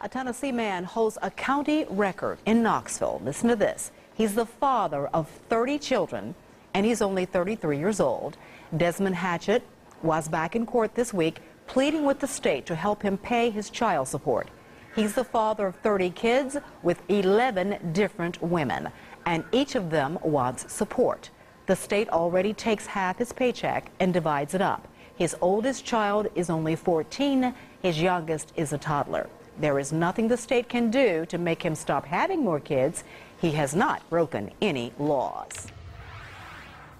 A Tennessee man holds a county record in Knoxville. Listen to this. He's the father of 30 children, and he's only 33 years old. Desmond Hatchett was back in court this week pleading with the state to help him pay his child support. He's the father of 30 kids with 11 different women, and each of them wants support. The state already takes half his paycheck and divides it up. His oldest child is only 14. His youngest is a toddler. There is nothing the state can do to make him stop having more kids. He has not broken any laws.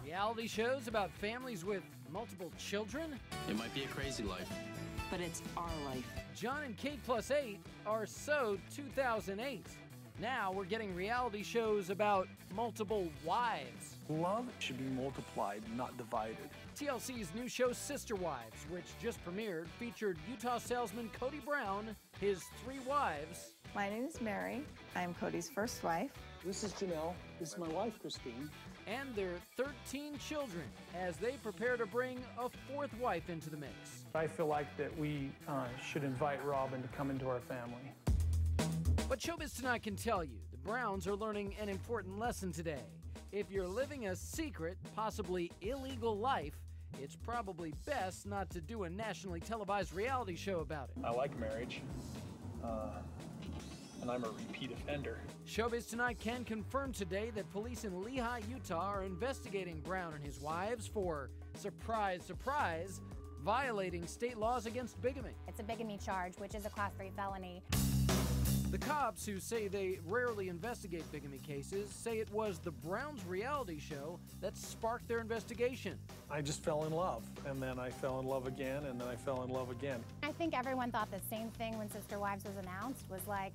Reality shows about families with multiple children? It might be a crazy life, but it's our life. John and Kate Plus 8 are so 2008. Now we're getting reality shows about multiple wives. Love should be multiplied, not divided. TLC's new show Sister Wives, which just premiered, featured Utah salesman Cody Brown, his 3 wives. My name is Mary. I'm Cody's first wife. This is Janelle. This is my wife, Christine. And their 13 children as they prepare to bring a 4th wife into the mix. I feel like that we should invite Robin to come into our family. But Showbiz Tonight can tell you, the Browns are learning an important lesson today. If you're living a secret, possibly illegal life, it's probably best not to do a nationally televised reality show about it. I like marriage, and I'm a repeat offender. Showbiz Tonight can confirm today that police in Lehi, Utah are investigating Brown and his wives for, surprise, surprise, violating state laws against bigamy. It's a bigamy charge, which is a Class 3 felony. The cops, who say they rarely investigate bigamy cases, say it was the Browns' reality show that sparked their investigation. I just fell in love, and then I fell in love again, and then I fell in love again. I think everyone thought the same thing when Sister Wives was announced, was like,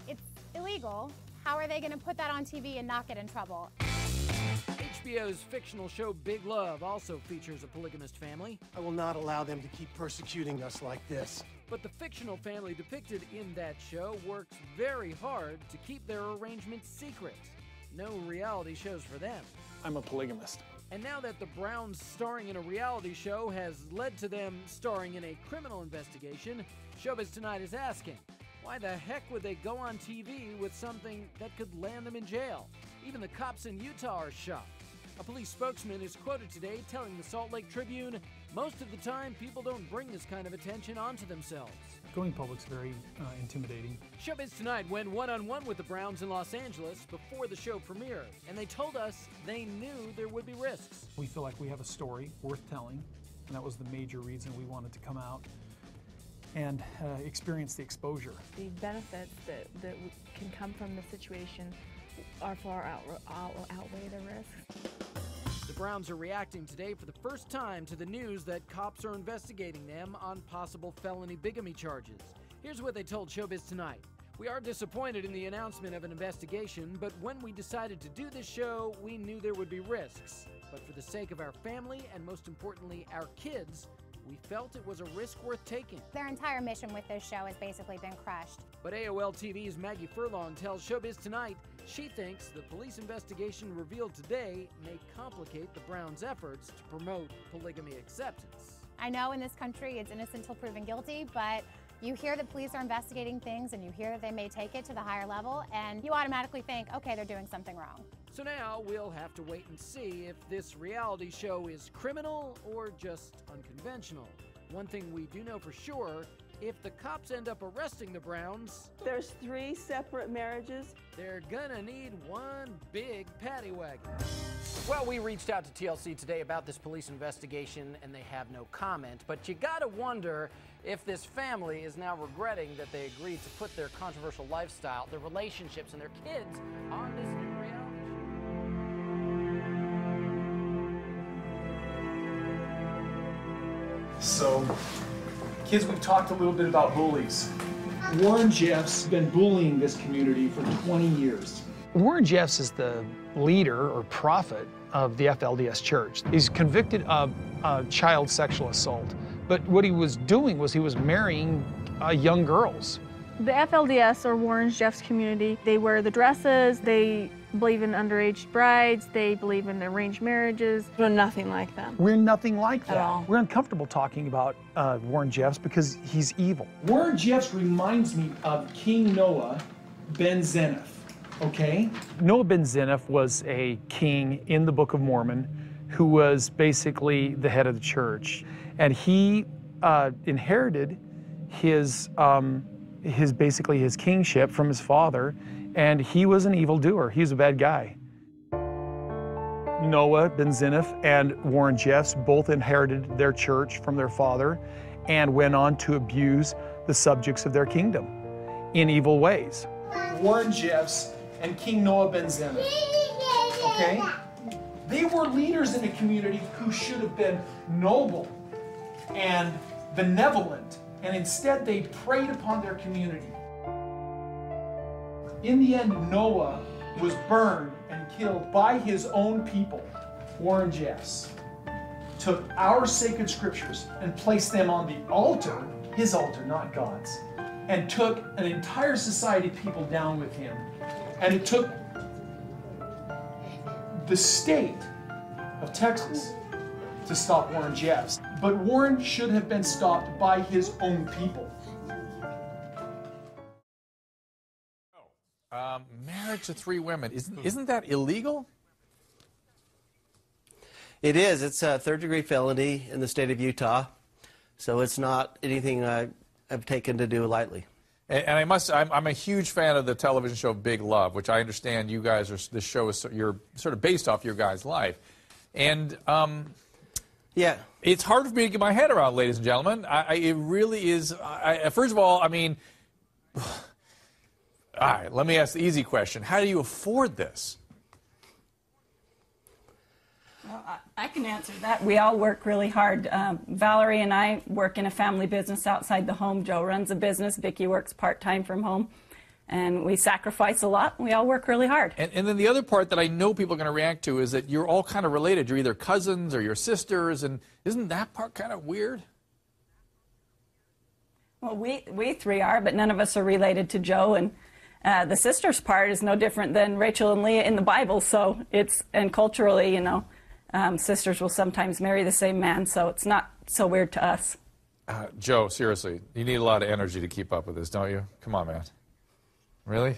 it's illegal. How are they going to put that on TV and not get in trouble? HBO's fictional show Big Love also features a polygamist family. I will not allow them to keep persecuting us like this. But the fictional family depicted in that show works very hard to keep their arrangement secret. No reality shows for them. I'm a polygamist. And now that the Browns starring in a reality show has led to them starring in a criminal investigation, Showbiz Tonight is asking, why the heck would they go on TV with something that could land them in jail? Even the cops in Utah are shocked. A police spokesman is quoted today telling the Salt Lake Tribune, most of the time people don't bring this kind of attention onto themselves. Going public's very intimidating. Showbiz Tonight went one-on-one with the Browns in Los Angeles before the show premiered, and they told us they knew there would be risks. We feel like we have a story worth telling, and that was the major reason we wanted to come out and experience the exposure. The benefits that can come from the situation are far outweigh the risks. The Browns are reacting today for the first time to the news that cops are investigating them on possible felony bigamy charges. Here's what they told Showbiz Tonight. We are disappointed in the announcement of an investigation, but when we decided to do this show, we knew there would be risks. But for the sake of our family, and most importantly, our kids, we felt it was a risk worth taking. Their entire mission with this show has basically been crushed. But AOL TV's Maggie Furlong tells Showbiz Tonight she thinks the police investigation revealed today may complicate the Browns' efforts to promote polygamy acceptance. I know in this country it's innocent till proven guilty, but you hear that police are investigating things and you hear that they may take it to the higher level, and you automatically think, okay, they're doing something wrong. So now we'll have to wait and see if this reality show is criminal or just unconventional. One thing we do know for sure, if the cops end up arresting the Browns, There's 3 separate marriages. they're gonna need one big paddy wagon. Well, we reached out to TLC today about this police investigation and they have no comment, but you gotta wonder if this family is now regretting that they agreed to put their controversial lifestyle, their relationships, and their kids on this new reality show. So, kids, we've talked a little bit about bullies. Warren Jeffs been bullying this community for 20 years. Warren Jeffs is the leader or prophet of the FLDS Church. He's convicted of child sexual assault, but what he was doing was he was marrying young girls. The FLDS, or Warren Jeffs community, they wear the dresses, they believe in underage brides. They believe in arranged marriages. We're nothing like them. We're nothing like that. At all. We're uncomfortable talking about Warren Jeffs because he's evil. Warren Jeffs reminds me of King Noah ben Zeniff, okay? Noah ben Zeniff was a king in the Book of Mormon who was basically the head of the church. And he inherited his basically his kingship from his father, and he was an evildoer. He was a bad guy. Noah ben Zeniff and Warren Jeffs both inherited their church from their father and went on to abuse the subjects of their kingdom in evil ways. Warren Jeffs and King Noah ben Zeniff, okay? They were leaders in a community who should have been noble and benevolent, and instead they preyed upon their community. In the end, Noah was burned and killed by his own people. Warren Jeffs took our sacred scriptures and placed them on the altar, his altar, not God's, and took an entire society of people down with him. And it took the state of Texas to stop Warren Jeffs. But Warren should have been stopped by his own people. Marriage to 3 women, isn't that illegal? It is. It's a third-degree felony in the state of Utah, so it's not anything I've taken to do lightly. And I'm a huge fan of the television show Big Love, which I understand you guys are. This show is you're sort of based off your guys' life, and yeah, it's hard for me to get my head around, ladies and gentlemen. It really is. First of all, I mean. All right, let me ask the easy question. How do you afford this? Well, I can answer that. We all work really hard. Valerie and I work in a family business outside the home. Joe runs a business. Vicki works part-time from home. And we sacrifice a lot. We all work really hard. And then the other part that I know people are going to react to is that you're all kind of related. You're either cousins or your sisters. And isn't that part kind of weird? Well, we 3 are, but none of us are related to Joe. And the sisters part is no different than Rachel and Leah in the Bible. So and culturally, you know, sisters will sometimes marry the same man. So it's not so weird to us. Joe, seriously, you need a lot of energy to keep up with this, don't you? Come on, man. Really?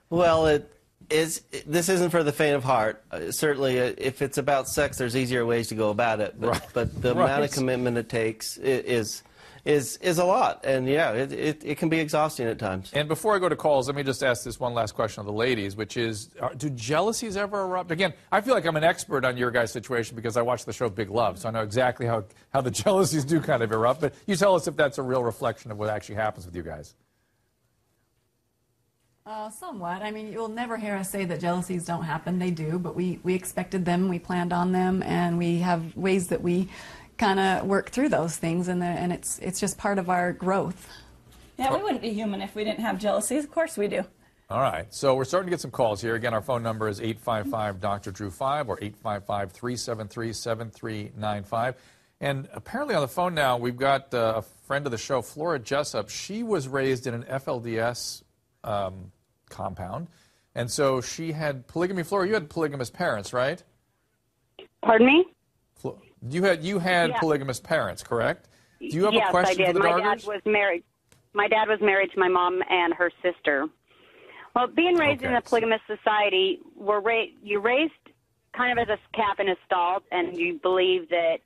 Well, this isn't for the faint of heart. Certainly, if it's about sex, there's easier ways to go about it. But, right. but the amount of commitment it takes is a lot, and yeah, it can be exhausting at times. And before I go to calls, let me just ask this one last question of the ladies, which is, do jealousies ever erupt? Again, I feel like I'm an expert on your guys' situation because I watch the show Big Love, so I know exactly how the jealousies do kind of erupt, but you tell us if that's a real reflection of what actually happens with you guys. Somewhat. I mean, you'll never hear us say that jealousies don't happen. They do, but we expected them, we planned on them, and we have ways that we kind of work through those things, and it's just part of our growth. Yeah, we wouldn't be human if we didn't have jealousies. Of course we do. All right. So we're starting to get some calls here. Again, our phone number is 855-DR-DREW-5 or 855-373-7395. And apparently on the phone now, we've got a friend of the show, Flora Jessup. She was raised in an FLDS compound, and so she had polygamy. Flora, you had polygamous parents, right? Pardon me? You had polygamous parents, correct? Do you have a question I did. for the My dad was married. My dad was married to my mom and her sister. Well, being raised in a polygamous society, you're raised kind of as a calf in a stall, and you believe that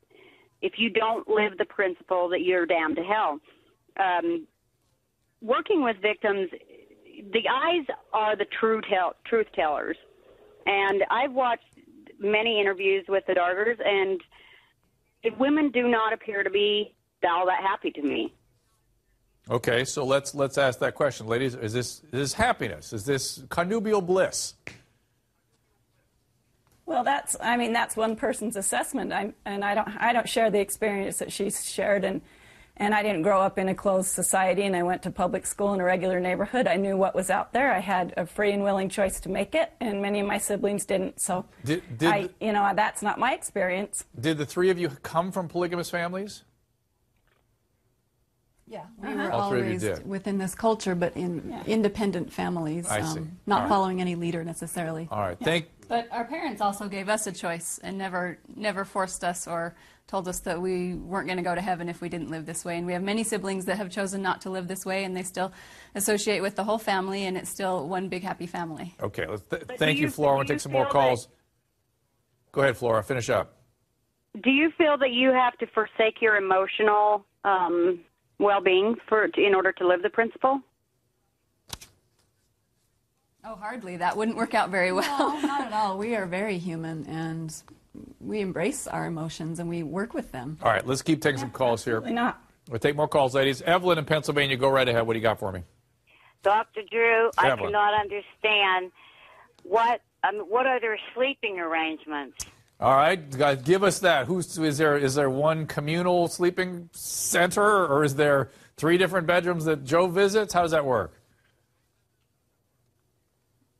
if you don't live the principle, that you're damned to hell. Working with victims, the eyes are the truth tellers, and I've watched many interviews with the Dargers, and women do not appear to be all that happy to me. Okay, so let's ask that question, ladies. Is this happiness? Is this connubial bliss? Well, that's one person's assessment, and I don't share the experience that she's shared, and I didn't grow up in a closed society, and I went to public school in a regular neighborhood. I knew what was out there. I had a free and willing choice to make it, and many of my siblings didn't. So, that's not my experience. Did the 3 of you come from polygamous families? Yeah, we were All all three of you raised did. within this culture, but in independent families, I see. not All right. following any leader necessarily. All right, But our parents also gave us a choice and never forced us or told us that we weren't going to go to heaven if we didn't live this way. And we have many siblings that have chosen not to live this way, and they still associate with the whole family, and it's still one big happy family. Okay, thank you, Flora. We'll take some more calls. Go ahead, Flora. Finish up. Do you feel that you have to forsake your emotional well-being in order to live the principle? Oh, hardly. That wouldn't work out very well. No, not at all. We are very human, and we embrace our emotions, and we work with them. All right, let's keep taking some calls here. Absolutely not. We'll take more calls, ladies. Evelyn in Pennsylvania, go right ahead. What do you got for me? Dr. Drew, I Evelyn. cannot understand what are their sleeping arrangements? All right, guys, give us that. Is there one communal sleeping center, or is there 3 different bedrooms that Joe visits? How does that work?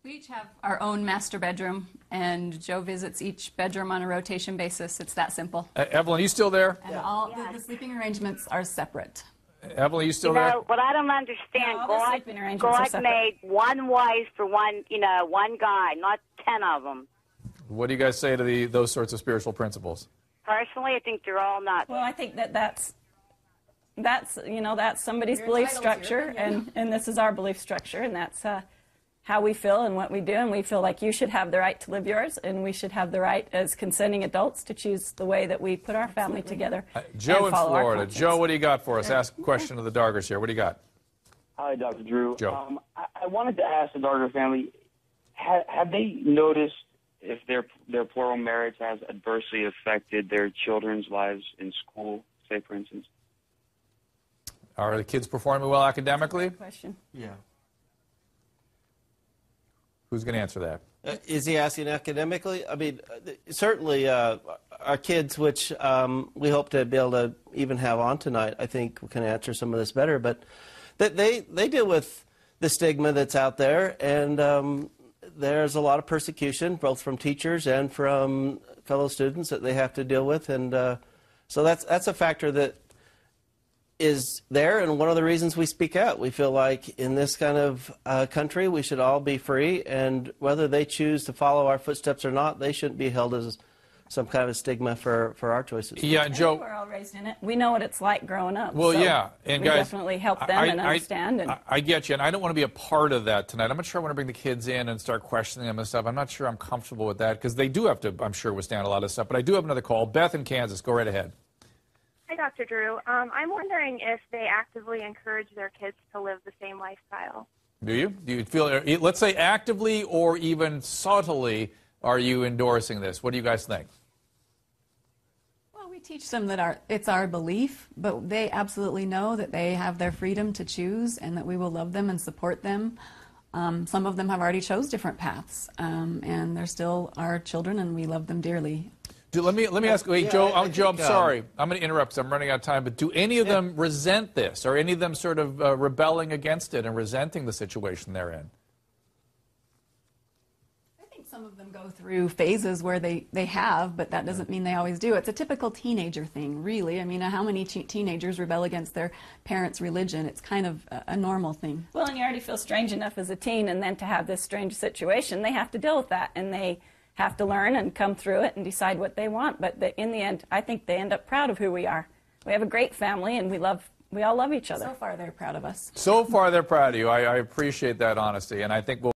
We each have our own master bedroom, and Joe visits each bedroom on a rotation basis. It's that simple. Evelyn, you still there? And all the sleeping arrangements are separate. Evelyn, you still You there? know, what I don't understand, No, all the sleeping arrangements are God separate. made one wife for one guy, not 10 of them. What do you guys say to those sorts of spiritual principles? Personally, I think they're all nuts. Well, I think that's somebody's You're belief entitled to your structure, opinion. and this is our belief structure, and that's how we feel and what we do, and we feel like you should have the right to live yours, and we should have the right as consenting adults to choose the way that we we put our family together. Joe and in follow our Florida. conscience. Joe, what do you got for us? Ask a question of the Dargers here. What do you got? Hi, Dr. Drew. Joe. I wanted to ask the Darger family, have they noticed if their plural marriage has adversely affected their children's lives in school, say, for instance? Are the kids performing well academically? Question. Yeah. Who's going to answer that? Is he asking academically? I mean, certainly our kids, which we hope to be able to even have on tonight, I think can answer some of this better. But they deal with the stigma that's out there, and there's a lot of persecution, both from teachers and from fellow students that they have to deal with. And so that's a factor that is there, and one of the reasons we speak out. We feel like in this kind of country, we should all be free, and whether they choose to follow our footsteps or not, they shouldn't be held as some kind of stigma for our choices. Yeah, and Joe, We're all raised in it. We know what it's like growing up. well, so yeah, and we guys, definitely help them and understand. I get you, and I don't want to be a part of that tonight. I'm not sure I want to bring the kids in and start questioning them and stuff. I'm not sure I'm comfortable with that, because they do have to, I'm sure, withstand a lot of stuff. But I do have another call. Beth in Kansas, go right ahead. Hi, Dr. Drew. I'm wondering if they actively encourage their kids to live the same lifestyle. Do you? Do you feel, let's say actively or even subtly, are you endorsing this? What do you guys think? Well, we teach them that it's our belief, but they absolutely know that they have their freedom to choose and that we will love them and support them. Some of them have already chose different paths, and they're still our children, and we love them dearly. Let me ask. Wait, Yeah, Joe. I Joe, I'm think, sorry. I'm going to interrupt because I'm running out of time. But do any of them resent this, or any of them sort of rebelling against it and resenting the situation they're in? I think some of them go through phases where they have, but that doesn't mean they always do. It's a typical teenager thing, really. I mean, how many teenagers rebel against their parents' religion? It's kind of a normal thing. Well, and you already feel strange enough as a teen, and then to have this strange situation, they have to deal with that, and they have to learn and come through it and decide what they want. But in the end, I think they end up proud of who we are. We have a great family, and we all love each other. So far, they're proud of us. So far, they're proud of you. I appreciate that honesty, and I think we'll